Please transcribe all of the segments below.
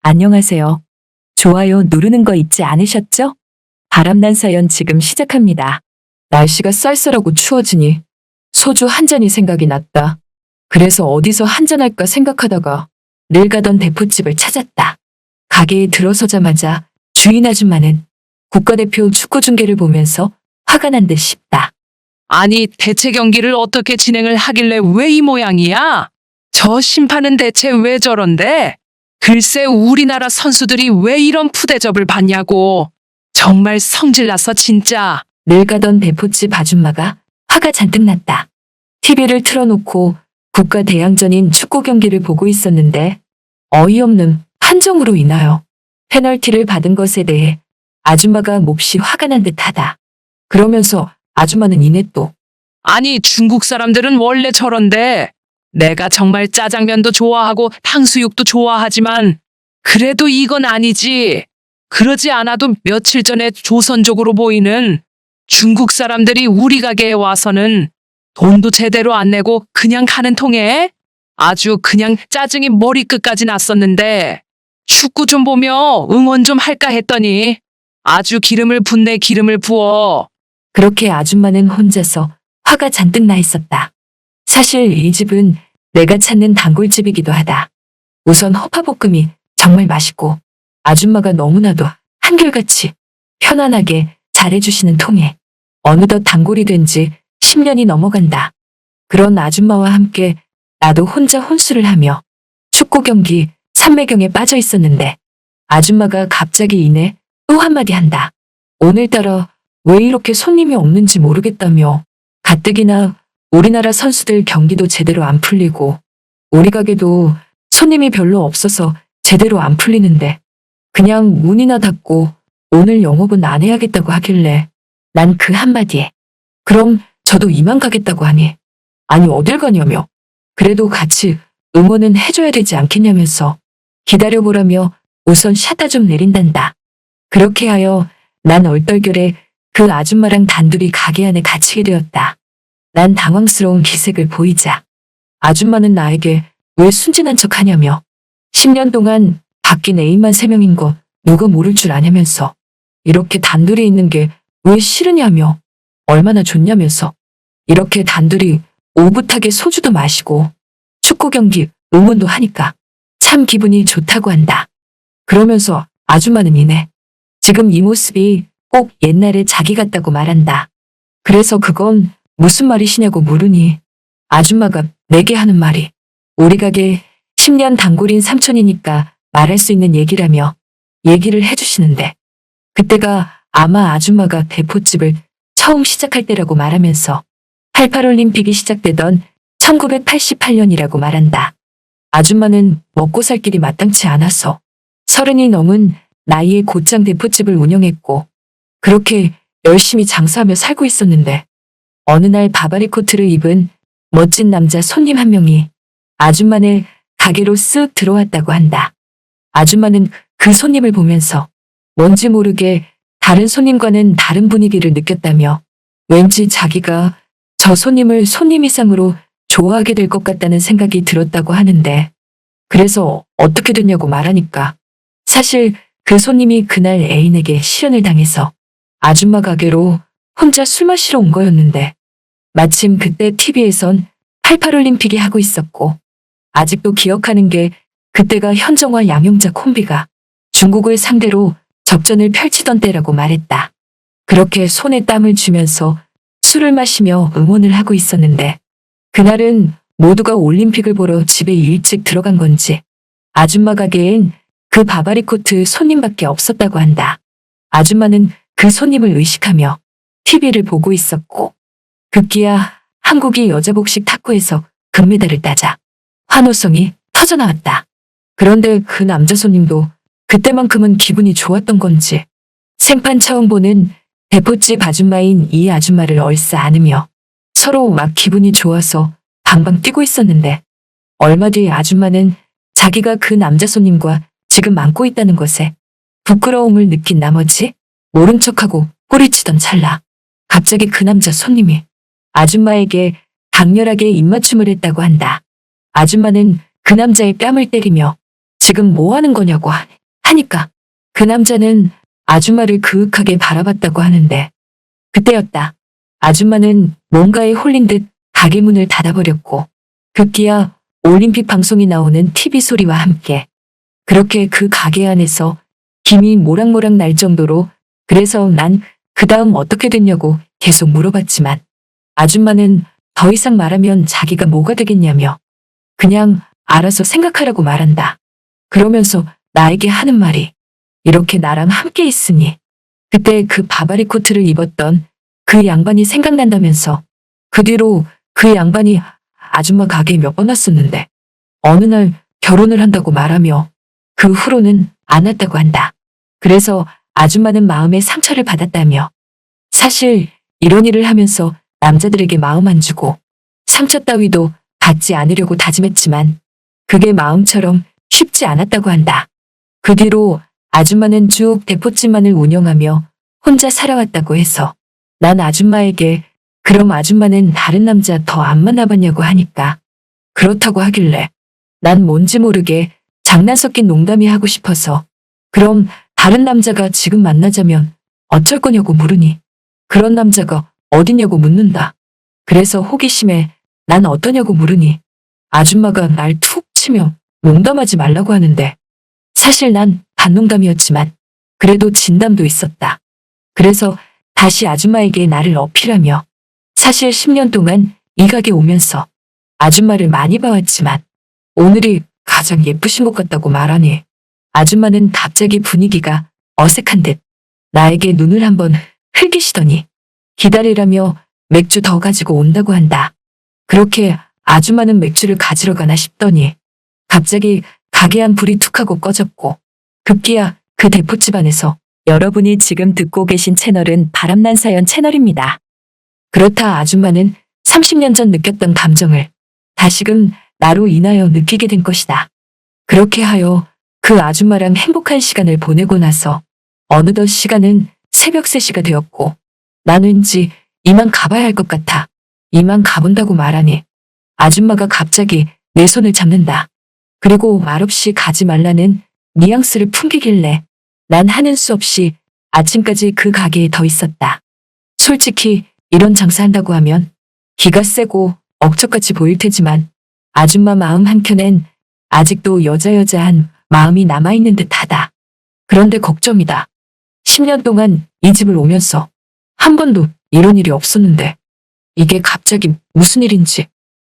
안녕하세요. 좋아요 누르는 거 잊지 않으셨죠? 바람난 사연 지금 시작합니다. 날씨가 쌀쌀하고 추워지니 소주 한 잔이 생각이 났다. 그래서 어디서 한잔할까 생각하다가 늘 가던 대포집을 찾았다. 가게에 들어서자마자 주인 아줌마는 국가대표 축구 중계를 보면서 화가 난 듯 싶다. 아니, 대체 경기를 어떻게 진행을 하길래 왜 이 모양이야? 저 심판은 대체 왜 저런데? 글쎄 우리나라 선수들이 왜 이런 푸대접을 받냐고. 정말 성질나서 진짜. 늘 가던 대포집 아줌마가 화가 잔뜩 났다. TV를 틀어놓고 국가 대항전인 축구 경기를 보고 있었는데 어이없는 판정으로 인하여 페널티를 받은 것에 대해 아줌마가 몹시 화가 난 듯하다. 그러면서 아줌마는 이내 또 아니, 중국 사람들은 원래 저런데. 내가 정말 짜장면도 좋아하고 탕수육도 좋아하지만 그래도 이건 아니지. 그러지 않아도 며칠 전에 조선족으로 보이는 중국 사람들이 우리 가게에 와서는 돈도 제대로 안 내고 그냥 가는 통에 아주 그냥 짜증이 머리끝까지 났었는데 축구 좀 보며 응원 좀 할까 했더니 아주 기름을 붓네 기름을 부어. 그렇게 아줌마는 혼자서 화가 잔뜩 나 있었다. 사실 이 집은 내가 찾는 단골집이기도 하다. 우선 허파볶음이 정말 맛있고 아줌마가 너무나도 한결같이 편안하게 잘해주시는 통에 어느덧 단골이 된 지 10년이 넘어간다. 그런 아줌마와 함께 나도 혼자 혼술을 하며 축구 경기 삼매경에 빠져 있었는데 아줌마가 갑자기 이내 또 한마디 한다. 오늘따라 왜 이렇게 손님이 없는지 모르겠다며 가뜩이나 우리나라 선수들 경기도 제대로 안 풀리고 우리 가게도 손님이 별로 없어서 제대로 안 풀리는데 그냥 문이나 닫고 오늘 영업은 안 해야겠다고 하길래 난 그 한마디에 그럼 저도 이만 가겠다고 하니 아니 어딜 가냐며 그래도 같이 응원은 해줘야 되지 않겠냐면서 기다려보라며 우선 샷다 좀 내린단다. 그렇게 하여 난 얼떨결에 그 아줌마랑 단둘이 가게 안에 갇히게 되었다. 난 당황스러운 기색을 보이자 아줌마는 나에게 왜 순진한 척 하냐며 10년 동안 바뀐 애인만 3명인 거 누가 모를 줄 아냐면서 이렇게 단둘이 있는 게 왜 싫으냐며 얼마나 좋냐면서 이렇게 단둘이 오붓하게 소주도 마시고 축구 경기 응원도 하니까 참 기분이 좋다고 한다. 그러면서 아줌마는 이내 지금 이 모습이 꼭 옛날에 자기 같다고 말한다. 그래서 그건 무슨 말이시냐고 물으니 아줌마가 내게 하는 말이 우리 가게 10년 단골인 삼촌이니까 말할 수 있는 얘기라며 얘기를 해주시는데 그때가 아마 아줌마가 대포집을 처음 시작할 때라고 말하면서 88올림픽이 시작되던 1988년이라고 말한다. 아줌마는 먹고 살 길이 마땅치 않아서 30이 넘은 나이에 곧장 대포집을 운영했고 그렇게 열심히 장사하며 살고 있었는데 어느 날 바바리 코트를 입은 멋진 남자 손님 한 명이 아줌마네 가게로 쓱 들어왔다고 한다. 아줌마는 그 손님을 보면서 뭔지 모르게 다른 손님과는 다른 분위기를 느꼈다며 왠지 자기가 저 손님을 손님 이상으로 좋아하게 될 것 같다는 생각이 들었다고 하는데 그래서 어떻게 됐냐고 말하니까 사실 그 손님이 그날 애인에게 실연을 당해서 아줌마 가게로 혼자 술 마시러 온 거였는데 마침 그때 TV에선 88올림픽이 하고 있었고 아직도 기억하는 게 그때가 현정화 양용자 콤비가 중국을 상대로 접전을 펼치던 때라고 말했다. 그렇게 손에 땀을 쥐면서 술을 마시며 응원을 하고 있었는데 그날은 모두가 올림픽을 보러 집에 일찍 들어간 건지 아줌마 가게엔 그 바바리 코트 손님밖에 없었다고 한다. 아줌마는 그 손님을 의식하며 TV를 보고 있었고 급기야 한국이 여자 복식 탁구에서 금메달을 따자 환호성이 터져나왔다. 그런데 그 남자 손님도 그때만큼은 기분이 좋았던 건지 생판 처음 보는 대포집 아줌마인 이 아줌마를 얼싸 안으며 서로 막 기분이 좋아서 방방 뛰고 있었는데 얼마 뒤 아줌마는 자기가 그 남자 손님과 지금 안고 있다는 것에 부끄러움을 느낀 나머지 모른 척하고 꼬리치던 찰나 갑자기 그 남자 손님이 아줌마에게 강렬하게 입맞춤을 했다고 한다. 아줌마는 그 남자의 뺨을 때리며 지금 뭐 하는 거냐고 하니까 그 남자는 아줌마를 그윽하게 바라봤다고 하는데 그때였다. 아줌마는 뭔가에 홀린 듯 가게 문을 닫아버렸고 급기야 올림픽 방송이 나오는 TV 소리와 함께 그렇게 그 가게 안에서 김이 모락모락 날 정도로 그래서 난 그 다음 어떻게 됐냐고 계속 물어봤지만 아줌마는 더 이상 말하면 자기가 뭐가 되겠냐며 그냥 알아서 생각하라고 말한다. 그러면서 나에게 하는 말이 이렇게 나랑 함께 있으니 그때 그 바바리 코트를 입었던 그 양반이 생각난다면서 그 뒤로 그 양반이 아줌마 가게에 몇 번 왔었는데 어느 날 결혼을 한다고 말하며 그 후로는 안 왔다고 한다. 그래서 아줌마는 마음에 상처를 받았다며 사실 이런 일을 하면서 남자들에게 마음 안 주고 상처 따위도 받지 않으려고 다짐했지만 그게 마음처럼 쉽지 않았다고 한다. 그 뒤로 아줌마는 쭉 대포집만을 운영하며 혼자 살아왔다고 해서 난 아줌마에게 그럼 아줌마는 다른 남자 더 안 만나봤냐고 하니까 그렇다고 하길래 난 뭔지 모르게 장난 섞인 농담이 하고 싶어서 그럼 다른 남자가 지금 만나자면 어쩔 거냐고 물으니 그런 남자가 어디냐고 묻는다. 그래서 호기심에 난 어떠냐고 물으니 아줌마가 날 툭 치며 농담하지 말라고 하는데 사실 난 반농담이었지만 그래도 진담도 있었다. 그래서 다시 아줌마에게 나를 어필하며 사실 10년 동안 이 가게 오면서 아줌마를 많이 봐왔지만 오늘이 가장 예쁘신 것 같다고 말하니 아줌마는 갑자기 분위기가 어색한 듯 나에게 눈을 한번 흘기시더니 기다리라며 맥주 더 가지고 온다고 한다. 그렇게 아줌마는 맥주를 가지러 가나 싶더니 갑자기 가게 안 불이 툭 하고 꺼졌고 급기야 그 대포집 안에서 여러분이 지금 듣고 계신 채널은 바람난 사연 채널입니다. 그렇다 아줌마는 30년 전 느꼈던 감정을 다시금 나로 인하여 느끼게 된 것이다. 그렇게 하여 그 아줌마랑 행복한 시간을 보내고 나서 어느덧 시간은 새벽 3시가 되었고 난 왠지 이만 가봐야 할 것 같아 이만 가본다고 말하니 아줌마가 갑자기 내 손을 잡는다. 그리고 말없이 가지 말라는 뉘앙스를 풍기길래 난 하는 수 없이 아침까지 그 가게에 더 있었다. 솔직히 이런 장사한다고 하면 기가 세고 억척같이 보일 테지만 아줌마 마음 한켠엔 아직도 여자여자한 마음이 남아있는 듯하다. 그런데 걱정이다. 10년 동안 이 집을 오면서 한 번도 이런 일이 없었는데 이게 갑자기 무슨 일인지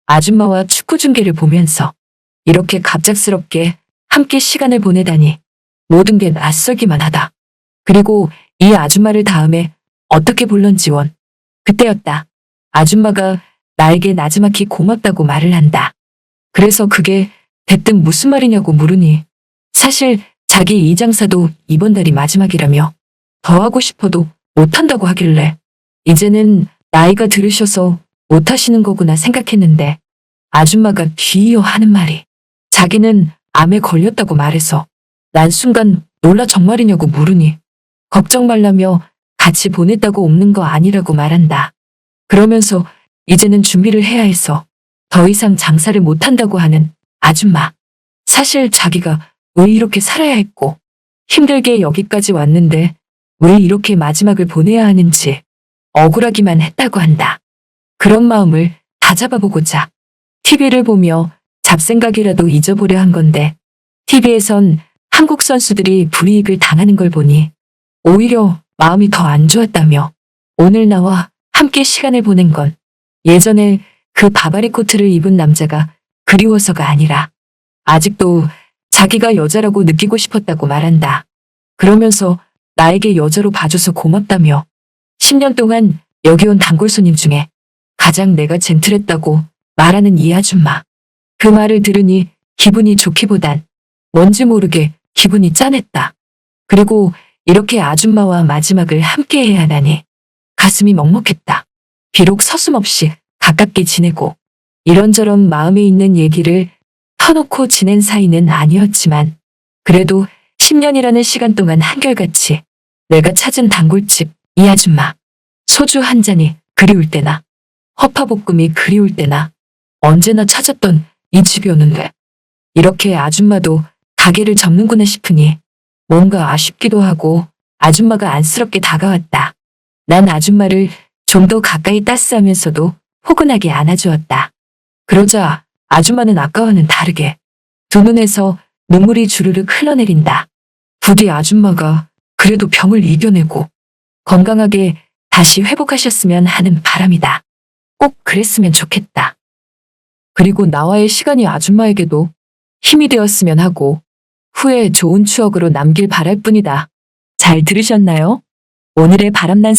아줌마와 축구 중계를 보면서 이렇게 갑작스럽게 함께 시간을 보내다니 모든 게 낯설기만 하다. 그리고 이 아줌마를 다음에 어떻게 불런지 원. 그때였다. 아줌마가 나에게 나지막히 고맙다고 말을 한다. 그래서 그게 대뜸 무슨 말이냐고 물으니 사실 자기 이 장사도 이번 달이 마지막이라며 더 하고 싶어도 못한다고 하길래 이제는 나이가 들으셔서 못하시는 거구나 생각했는데 아줌마가 뒤이어 하는 말이 자기는 암에 걸렸다고 말해서 난 순간 놀라 정말이냐고 물으니 걱정 말라며 같이 보냈다고 옵는 거 아니라고 말한다. 그러면서 이제는 준비를 해야 해서 더 이상 장사를 못한다고 하는 아줌마. 사실 자기가 왜 이렇게 살아야 했고 힘들게 여기까지 왔는데 왜 이렇게 마지막을 보내야 하는지 억울하기만 했다고 한다. 그런 마음을 다잡아보고자 TV를 보며 잡생각이라도 잊어보려 한 건데 TV에선 한국 선수들이 불이익을 당하는 걸 보니 오히려 마음이 더 안 좋았다며 오늘 나와 함께 시간을 보낸 건 예전에 그 바바리 코트를 입은 남자가 그리워서가 아니라 아직도 자기가 여자라고 느끼고 싶었다고 말한다. 그러면서 나에게 여자로 봐줘서 고맙다며 10년 동안 여기 온 단골 손님 중에 가장 내가 젠틀했다고 말하는 이 아줌마. 그 말을 들으니 기분이 좋기보단 뭔지 모르게 기분이 짠했다. 그리고 이렇게 아줌마와 마지막을 함께 해야 하다니 가슴이 먹먹했다. 비록 서슴없이 가깝게 지내고 이런저런 마음에 있는 얘기를 터놓고 지낸 사이는 아니었지만 그래도 10년이라는 시간 동안 한결같이 내가 찾은 단골집 이 아줌마. 소주 한 잔이 그리울 때나 허파볶음이 그리울 때나 언제나 찾았던 이 집이었는데 이렇게 아줌마도 가게를 접는구나 싶으니 뭔가 아쉽기도 하고 아줌마가 안쓰럽게 다가왔다. 난 아줌마를 좀 더 가까이 따스하면서도 포근하게 안아주었다. 그러자 아줌마는 아까와는 다르게 두 눈에서 눈물이 주르륵 흘러내린다. 부디 아줌마가 그래도 병을 이겨내고 건강하게 다시 회복하셨으면 하는 바람이다. 꼭 그랬으면 좋겠다. 그리고 나와의 시간이 아줌마에게도 힘이 되었으면 하고 후에 좋은 추억으로 남길 바랄 뿐이다. 잘 들으셨나요? 오늘의 바람난